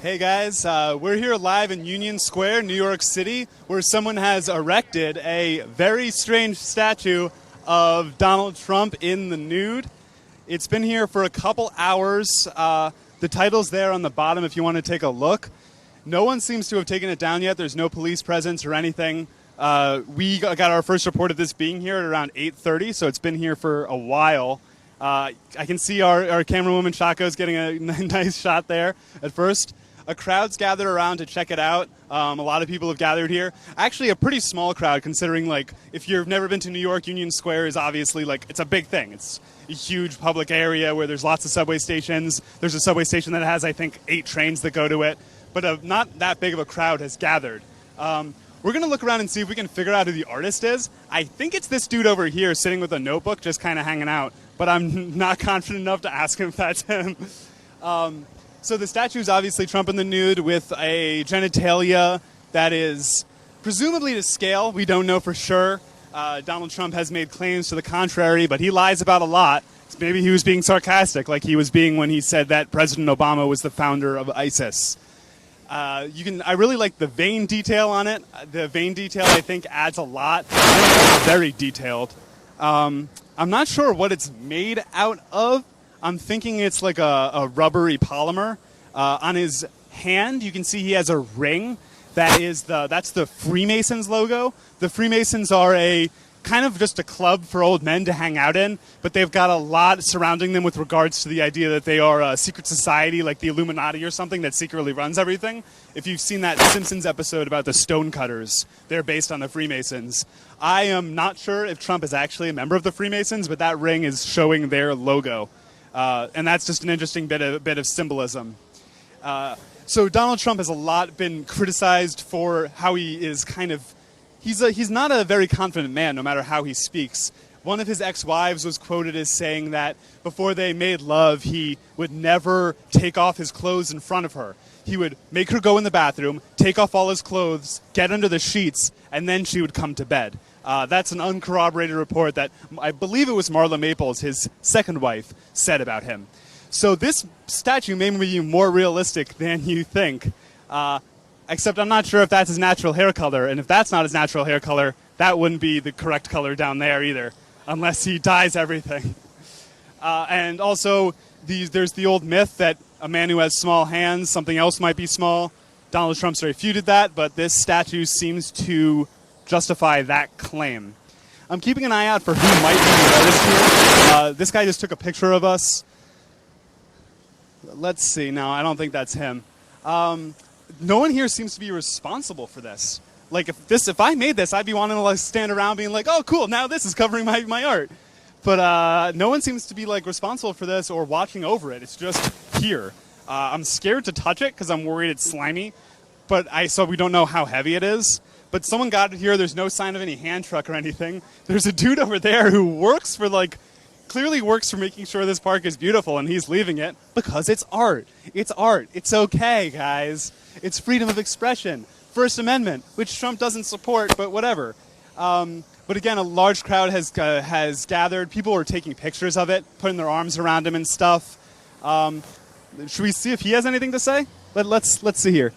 Hey guys, we're here live in Union Square, New York City, where someone has erected a very strange statue of Donald Trump in the nude. It's been here for a couple hours. The title's there on the bottom if you want to take a look. No one seems to have taken it down yet. There's no police presence or anything. We got our first report of this being here at around 8:30, so it's been here for a while. I can see our camerawoman Chaco's getting a nice shot there at first. A crowd's gathered around to check it out. A lot of people have gathered here. Actually, a pretty small crowd considering, like, if you've never been to New York, Union Square is obviously, like, it's a big thing. It's a huge public area where there's lots of subway stations. There's a subway station that has, I think, 8 trains that go to it. But not that big of a crowd has gathered. We're going to look around and see if we can figure out who the artist is. I think it's this dude over here sitting with a notebook just kind of hanging out. But I'm not confident enough to ask him if that's him. So the statue is obviously Trump in the nude with a genitalia that is presumably to scale. We don't know for sure. Donald Trump has made claims to the contrary, but he lies about a lot. Maybe he was being sarcastic, like he was being when he said that President Obama was the founder of ISIS. I really like the vein detail on it. The vein detail, I think, adds a lot. It's very detailed. I'm not sure what it's made out of. I'm thinking it's like a rubbery polymer. On his hand, you can see he has a ring. That's the Freemasons logo. The Freemasons are a kind of just a club for old men to hang out in, but they've got a lot surrounding them with regards to the idea that they are a secret society like the Illuminati or something that secretly runs everything. If you've seen that Simpsons episode about the Stonecutters, they're based on the Freemasons. I am not sure if Trump is actually a member of the Freemasons, but that ring is showing their logo. And that's just an interesting bit of symbolism. So Donald Trump has a lot been criticized for how he is kind of... He's not a very confident man, no matter how he speaks. One of his ex-wives was quoted as saying that before they made love, he would never take off his clothes in front of her. He would make her go in the bathroom, take off all his clothes, get under the sheets, and then she would come to bed. That's an uncorroborated report that I believe it was Marla Maples, his second wife, said about him. So this statue may be more realistic than you think. Except I'm not sure if that's his natural hair color, and if that's not his natural hair color, that wouldn't be the correct color down there either, unless he dyes everything. And also, there's the old myth that a man who has small hands, something else might be small. Donald Trump's refuted that, but this statue seems to justify that claim. I'm keeping an eye out for who might be the artist here. This guy just took a picture of us. Let's see. No, I don't think that's him. No one here seems to be responsible for this. Like, if I made this, I'd be wanting to like stand around being like, oh, cool, now this is covering my art. But no one seems to be like responsible for this or watching over it. It's just here. I'm scared to touch it because I'm worried it's slimy. But so we don't know how heavy it is. But someone got it here. There's no sign of any hand truck or anything. There's a dude over there who works for clearly works for making sure this park is beautiful, and he's leaving it because it's art. It's art. It's okay, guys. It's freedom of expression. First Amendment, which Trump doesn't support, but whatever. But again, a large crowd has gathered. People are taking pictures of it, putting their arms around him and stuff. Should we see if he has anything to say? Let's see here.